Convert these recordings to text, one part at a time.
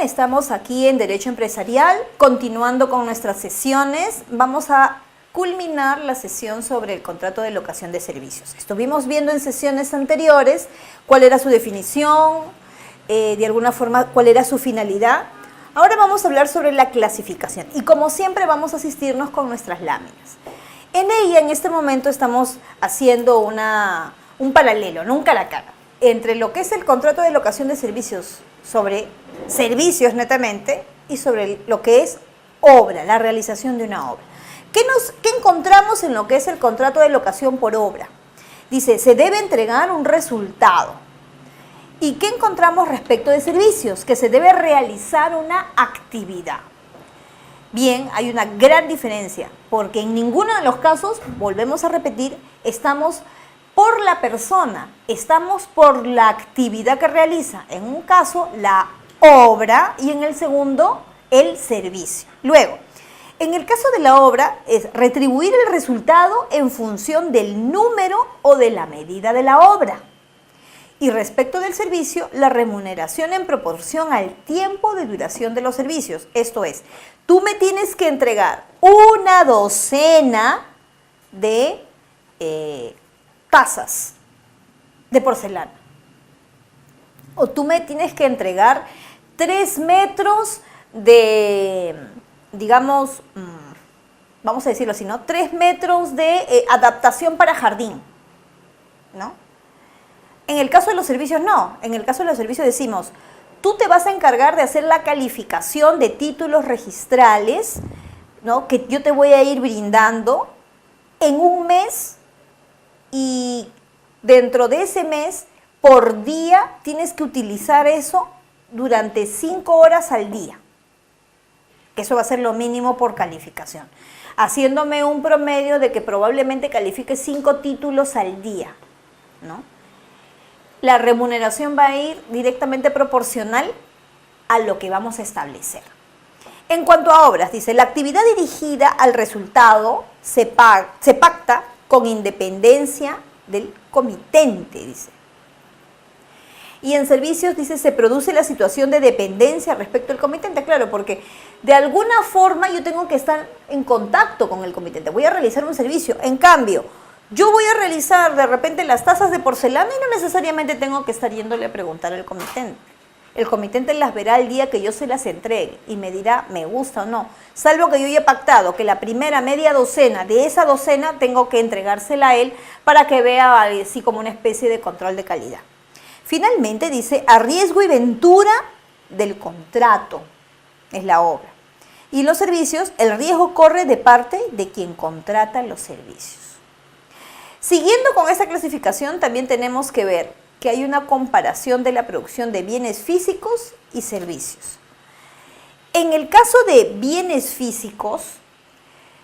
estamos aquí en Derecho Empresarial, continuando con nuestras sesiones. Vamos a culminar la sesión sobre el contrato de locación de servicios. Estuvimos viendo en sesiones anteriores cuál era su definición, de alguna forma cuál era su finalidad. Ahora vamos a hablar sobre la clasificación y como siempre vamos a asistirnos con nuestras láminas. En ella en este momento estamos haciendo un paralelo, no un cara a cara, entre lo que es el contrato de locación de servicios sobre servicios netamente y sobre lo que es obra, la realización de una obra. ¿Qué encontramos en lo que es el contrato de locación por obra? Dice, se debe entregar un resultado. ¿Y qué encontramos respecto de servicios? Que se debe realizar una actividad. Bien, hay una gran diferencia, porque en ninguno de los casos, volvemos a repetir, estamos por la persona, estamos por la actividad que realiza. En un caso, la obra y en el segundo, el servicio. Luego, en el caso de la obra, es retribuir el resultado en función del número o de la medida de la obra. Y respecto del servicio, la remuneración en proporción al tiempo de duración de los servicios. Esto es, tú me tienes que entregar una docena de tazas de porcelana. O tú me tienes que entregar 3 metros de, digamos, vamos a decirlo así, ¿no? 3 metros de adaptación para jardín, ¿no? En el caso de los servicios, no. En el caso de los servicios decimos, tú te vas a encargar de hacer la calificación de títulos registrales, ¿no? Que yo te voy a ir brindando en un mes y dentro de ese mes, por día, tienes que utilizar eso durante 5 horas al día. Que eso va a ser lo mínimo por calificación. Haciéndome un promedio de que probablemente califique 5 títulos al día, ¿no? La remuneración va a ir directamente proporcional a lo que vamos a establecer. En cuanto a obras, dice, la actividad dirigida al resultado se pacta con independencia del comitente, dice. Y en servicios, dice, se produce la situación de dependencia respecto al comitente. Claro, porque de alguna forma yo tengo que estar en contacto con el comitente. Voy a realizar un servicio. En cambio, yo voy a realizar de repente las tazas de porcelana y no necesariamente tengo que estar yéndole a preguntar al comitente. El comitente las verá el día que yo se las entregue y me dirá me gusta o no. Salvo que yo haya pactado que la primera media docena de esa docena tengo que entregársela a él para que vea así como una especie de control de calidad. Finalmente dice, a riesgo y ventura del contrato, es la obra. Y los servicios, el riesgo corre de parte de quien contrata los servicios. Siguiendo con esta clasificación, también tenemos que ver que hay una comparación de la producción de bienes físicos y servicios. En el caso de bienes físicos,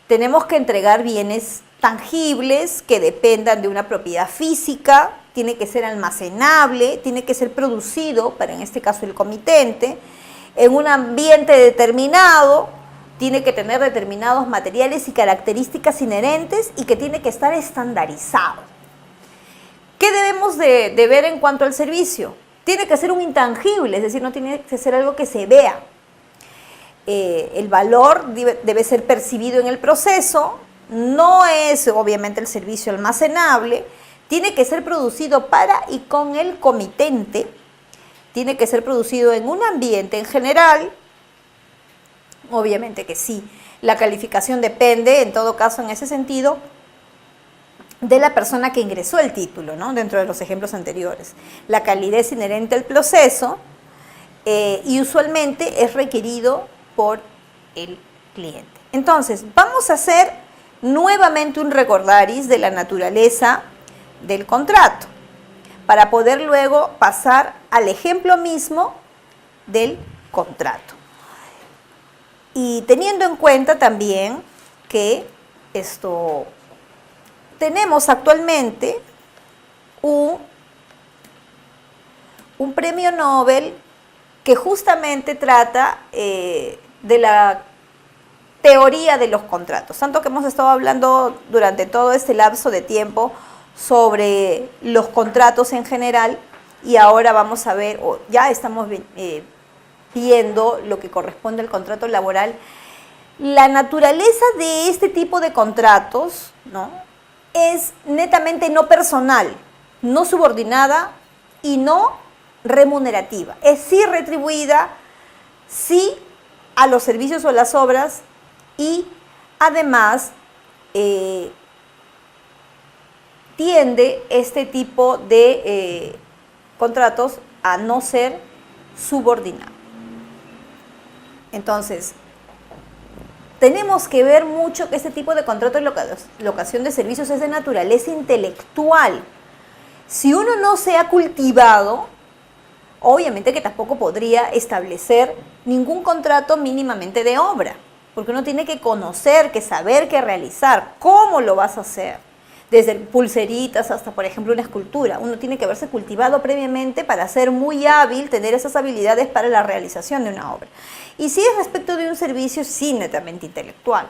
tenemos que entregar bienes tangibles que dependan de una propiedad física, tiene que ser almacenable, tiene que ser producido, para en este caso el comitente, en un ambiente determinado, tiene que tener determinados materiales y características inherentes y que tiene que estar estandarizado. ¿Qué debemos de ver en cuanto al servicio? Tiene que ser un intangible, es decir, no tiene que ser algo que se vea. El valor debe ser percibido en el proceso, no es obviamente el servicio almacenable, tiene que ser producido para y con el comitente, tiene que ser producido en un ambiente en general, obviamente que sí, la calificación depende, en todo caso en ese sentido, de la persona que ingresó el título, ¿no? Dentro de los ejemplos anteriores. La calidez inherente al proceso y usualmente es requerido por el cliente. Entonces, vamos a hacer nuevamente un recordaris de la naturaleza del contrato para poder luego pasar al ejemplo mismo del contrato. Y teniendo en cuenta también que tenemos actualmente un premio Nobel que justamente trata de la teoría de los contratos, tanto que hemos estado hablando durante todo este lapso de tiempo sobre los contratos en general y ahora vamos a ver, ya estamos viendo lo que corresponde al contrato laboral, la naturaleza de este tipo de contratos, ¿no?, es netamente no personal, no subordinada y no remunerativa. Es sí retribuida, sí a los servicios o las obras y además tiende este tipo de contratos a no ser subordinado. Entonces, tenemos que ver mucho que este tipo de contrato de locación de servicios es de naturaleza intelectual. Si uno no se ha cultivado, obviamente que tampoco podría establecer ningún contrato mínimamente de obra, porque uno tiene que conocer, que saber, que realizar, cómo lo vas a hacer, desde pulseritas hasta, por ejemplo, una escultura. Uno tiene que haberse cultivado previamente para ser muy hábil, tener esas habilidades para la realización de una obra. Y si es respecto de un servicio, sí, netamente intelectual.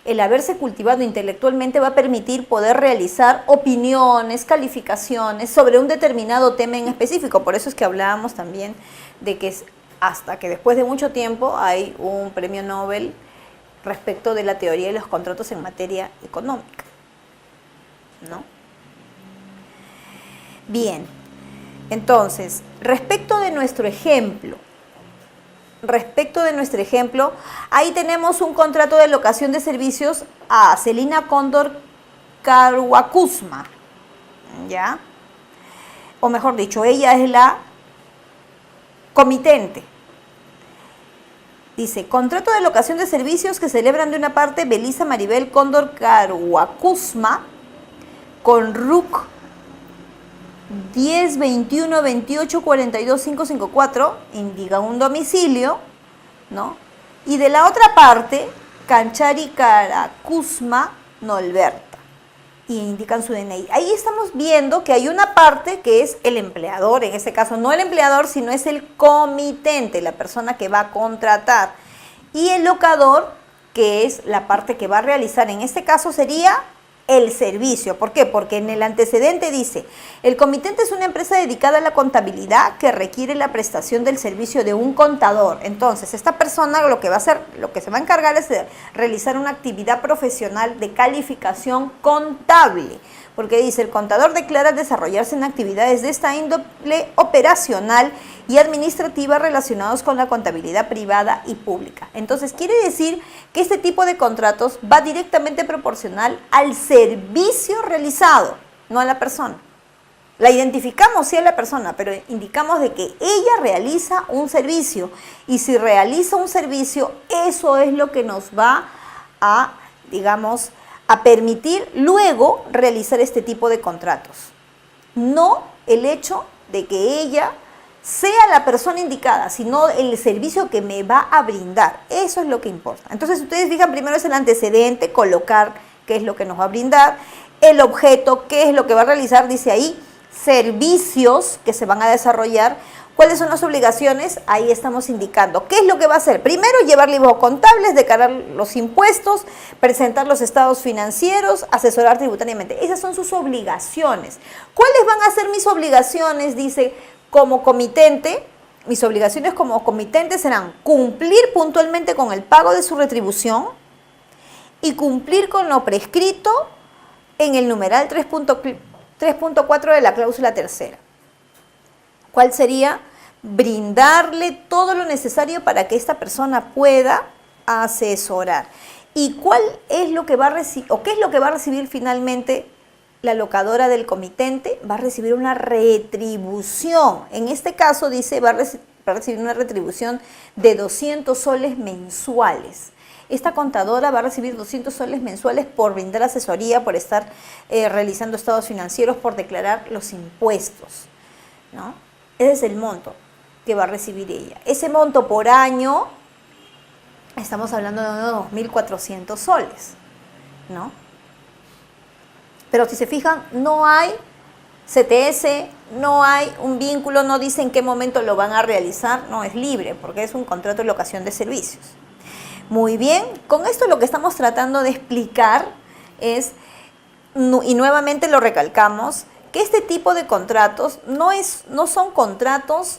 El haberse cultivado intelectualmente va a permitir poder realizar opiniones, calificaciones sobre un determinado tema en específico. Por eso es que hablábamos también de que hasta que después de mucho tiempo hay un premio Nobel respecto de la teoría de los contratos en materia económica, ¿no? Bien, entonces, respecto de nuestro ejemplo, ahí tenemos un contrato de locación de servicios a Celina Cóndor Carhuacusma, ¿ya? O mejor dicho, ella es la comitente. Dice, contrato de locación de servicios que celebran de una parte Belisa Maribel Cóndor Carhuacusma con RUC 10 21 28 42 554, indica un domicilio, ¿no? Y de la otra parte, Canchari Caracusma Nolberta, y indican su DNI. Ahí estamos viendo que hay una parte que es el empleador, en este caso no el empleador, sino es el comitente, la persona que va a contratar, y el locador, que es la parte que va a realizar, en este caso sería el servicio. ¿Por qué? Porque en el antecedente dice, el comitente es una empresa dedicada a la contabilidad que requiere la prestación del servicio de un contador. Entonces, esta persona lo que va a hacer, lo que se va a encargar es de realizar una actividad profesional de calificación contable. Porque dice, el contador declara desarrollarse en actividades de esta índole operacional y administrativa relacionados con la contabilidad privada y pública. Entonces, quiere decir que este tipo de contratos va directamente proporcional al servicio realizado, no a la persona. La identificamos sí a la persona, pero indicamos de que ella realiza un servicio. Y si realiza un servicio, eso es lo que nos va a, digamos, a permitir luego realizar este tipo de contratos. No el hecho de que ella sea la persona indicada, sino el servicio que me va a brindar. Eso es lo que importa. Entonces, ustedes fijan, primero es el antecedente, colocar qué es lo que nos va a brindar, el objeto, qué es lo que va a realizar, dice ahí, servicios que se van a desarrollar. ¿Cuáles son las obligaciones? Ahí estamos indicando. ¿Qué es lo que va a hacer? Primero, llevar libros contables, declarar los impuestos, presentar los estados financieros, asesorar tributariamente. Esas son sus obligaciones. ¿Cuáles van a ser mis obligaciones? Dice, como comitente, mis obligaciones como comitente serán cumplir puntualmente con el pago de su retribución y cumplir con lo prescrito en el numeral 3.4 de la cláusula tercera. ¿Cuál sería? Brindarle todo lo necesario para que esta persona pueda asesorar. ¿Y cuál es lo que va a recibir, o qué es lo que va a recibir finalmente la locadora del comitente? Va a recibir una retribución. En este caso dice, va a recibir una retribución de 200 soles mensuales. Esta contadora va a recibir 200 soles mensuales por brindar asesoría, por estar realizando estados financieros, por declarar los impuestos, ¿no? Ese es el monto que va a recibir ella. Ese monto por año, estamos hablando de unos 2.400 soles, ¿no? Pero si se fijan, no hay CTS, no hay un vínculo, no dice en qué momento lo van a realizar, no, es libre, porque es un contrato de locación de servicios. Muy bien, con esto lo que estamos tratando de explicar es, y nuevamente lo recalcamos, que este tipo de contratos no son contratos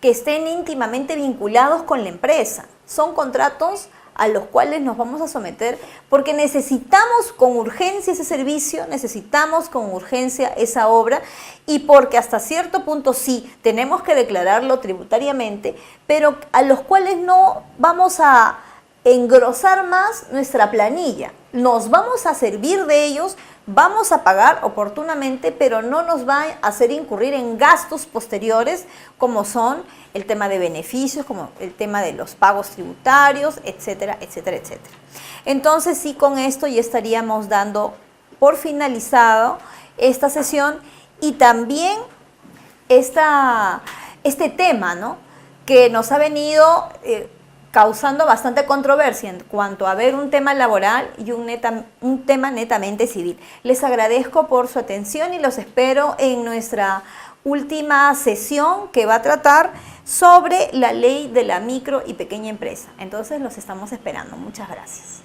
que estén íntimamente vinculados con la empresa. Son contratos a los cuales nos vamos a someter porque necesitamos con urgencia ese servicio, necesitamos con urgencia esa obra y porque hasta cierto punto sí tenemos que declararlo tributariamente, pero a los cuales no vamos a engrosar más nuestra planilla. Nos vamos a servir de ellos, vamos a pagar oportunamente, pero no nos va a hacer incurrir en gastos posteriores como son el tema de beneficios, como el tema de los pagos tributarios, etcétera, etcétera, etcétera. Entonces sí, con esto ya estaríamos dando por finalizado esta sesión y también este tema, ¿no?, que nos ha venido causando bastante controversia en cuanto a ver un tema laboral y un tema netamente civil. Les agradezco por su atención y los espero en nuestra última sesión que va a tratar sobre la ley de la micro y pequeña empresa. Entonces los estamos esperando. Muchas gracias.